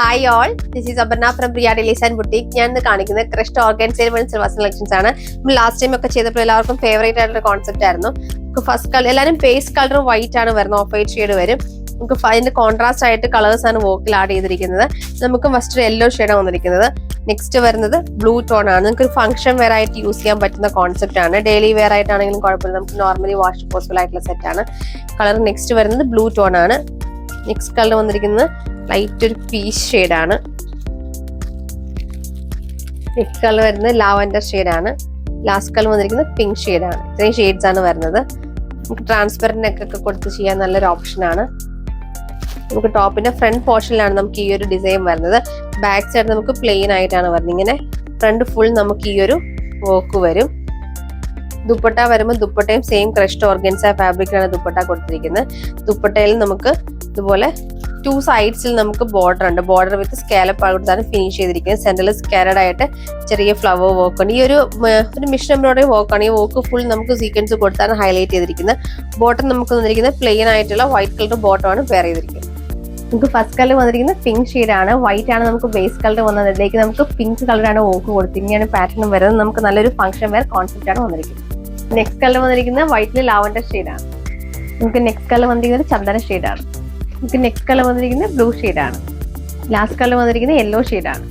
Hi all, this is Aparna from Priya dailies and boutique. ഞാൻ ഇന്ന് കാണിക്കുന്നത് ക്രഷ്ഡ് ഓർഗൻസയിൽ സിൽവർ കളക്ഷൻസ് ആണ്. നമ്മൾ ലാസ്റ്റ് ടൈം ഒക്കെ ചെയ്തപ്പോൾ എല്ലാവർക്കും ഫേവറേറ്റ് ആയിട്ടുള്ള കോൺസെപ്റ്റ് ആയിരുന്നു. നമുക്ക് ഫസ്റ്റ് കളർ എല്ലാവരും പേസ് കളർ വൈറ്റ് ആണ് വരുന്നത്, ഓഫ് വൈറ്റ് ഷെയ്ഡ് വരും. നമുക്ക് അതിന്റെ കോൺട്രാസ്റ്റ് ആയിട്ട് കളേഴ്സ് ആണ് വോക്കിൽ ആഡ് ചെയ്തിരിക്കുന്നത്. നമുക്ക് ഫസ്റ്റ് യെല്ലോ ഷെയ്ഡാണ് വന്നിരിക്കുന്നത്. നെക്സ്റ്റ് വരുന്നത് ബ്ലൂ ടോൺ ആണ്. നിങ്ങൾക്ക് ഒരു ഫംഗ്ഷൻ വെയർ ആയിട്ട് യൂസ് ചെയ്യാൻ പറ്റുന്ന കോൺസെപ്റ്റ് ആണ്. ഡെയിലി വെയർ ആയിട്ടാണെങ്കിലും കുഴപ്പമില്ല, നമുക്ക് നോർമലി വാഷ് പോസിബിൾ ആയിട്ടുള്ള സെറ്റ് ആണ്. കളർ നെക്സ്റ്റ് വരുന്നത് ബ്ലൂ ടോൺ ആണ്. നെക്സ്റ്റ് കളർ വന്നിരിക്കുന്നത് ലൈറ്റ് ഒരു പീച്ച് ഷെയ്ഡാണ്. നെക്സ്റ്റ് കളർ വരുന്നത് ലാവൻഡർ ഷെയ്ഡാണ്. ലാസ്റ്റ് കളർ വന്നിരിക്കുന്നത് പിങ്ക് ഷെയ്ഡാണ്. ഇത്രയും ഷെയ്ഡ്സ് ആണ് വരുന്നത്. നമുക്ക് ട്രാൻസ്പെറന്റ് നെക്ക് ഒക്കെ കൊടുത്ത് ചെയ്യാൻ നല്ലൊരു ഓപ്ഷൻ ആണ്. നമുക്ക് ടോപ്പിന്റെ ഫ്രണ്ട് പോർഷനിലാണ് നമുക്ക് ഈ ഒരു ഡിസൈൻ വരുന്നത്. ബാക്ക് സൈഡ് നമുക്ക് പ്ലെയിൻ ആയിട്ടാണ് വരുന്നത്. ഇങ്ങനെ ഫ്രണ്ട് ഫുൾ നമുക്ക് ഈ ഒരു വർക്ക് വരും. ദുപ്പട്ട വരുമ്പോൾ ദുപ്പട്ടയും സെയിം ക്രഷ്ഡ് ഓർഗൻസ ഫാബ്രിക്കാണ് ദുപ്പട്ട കൊടുത്തിരിക്കുന്നത്. ദുപ്പട്ടയിൽ നമുക്ക് ഇതുപോലെ ടു സൈഡ്സിൽ നമുക്ക് ബോർഡർ ഉണ്ട്. ബോർഡർ വിത്ത് സ്കാലപ്പ് കൊടുത്താണ് ഫിനിഷ് ചെയ്തിരിക്കുന്നത്. സെന്ററിൽ സ്കാലഡ് ആയിട്ട് ചെറിയ ഫ്ലവർ വർക്ക് ഉണ്ട്. ഈ ഒരു മിഷൻ എംബ്രോയിഡറി വർക്കാണ്. ഈ വർക്ക് ഫുൾ നമുക്ക് സീക്വൻസ് കൊടുത്താണ് ഹൈലൈറ്റ് ചെയ്തിരിക്കുന്നത്. ബോട്ടം നമുക്ക് വന്നിരിക്കുന്നത് പ്ലെയിൻ ആയിട്ടുള്ള വൈറ്റ് കളർ ബോട്ടമാണ് വെയർ ചെയ്തിരിക്കുന്നത്. നമുക്ക് ഫസ്റ്റ് കളർ വന്നിരിക്കുന്നത് പിങ്ക് ഷെയ്ഡാണ്. വൈറ്റ് ആണ് നമുക്ക് ബേസ് കളർ വന്നത്. അതിലേക്ക് നമുക്ക് പിങ്ക് കളറാണ് വർക്ക് കൊടുത്തിരിക്കുകയാണ് പാറ്റേൺ വരുന്നത്. നമുക്ക് നല്ലൊരു ഫംഗ്ഷൻ വെയർ കോൺസെപ്റ്റ് ആണ് വന്നിരിക്കുന്നത്. നെക്സ്റ്റ് കളർ വന്നിരിക്കുന്നത് വൈറ്റിൽ ലാവൻഡർ ഷെയ്ഡാണ്. നമുക്ക് നെക്സ്റ്റ് കളർ വന്നിരിക്കുന്നത് ചന്ദന ഷെയ്ഡാണ്. നമുക്ക് നെക്സ്റ്റ് കളർ വന്നിരിക്കുന്നത് ബ്ലൂ ഷെയ്ഡാണ്. ലാസ്റ്റ് കളർ വന്നിരിക്കുന്നത് യെല്ലോ ഷെയ്ഡാണ്.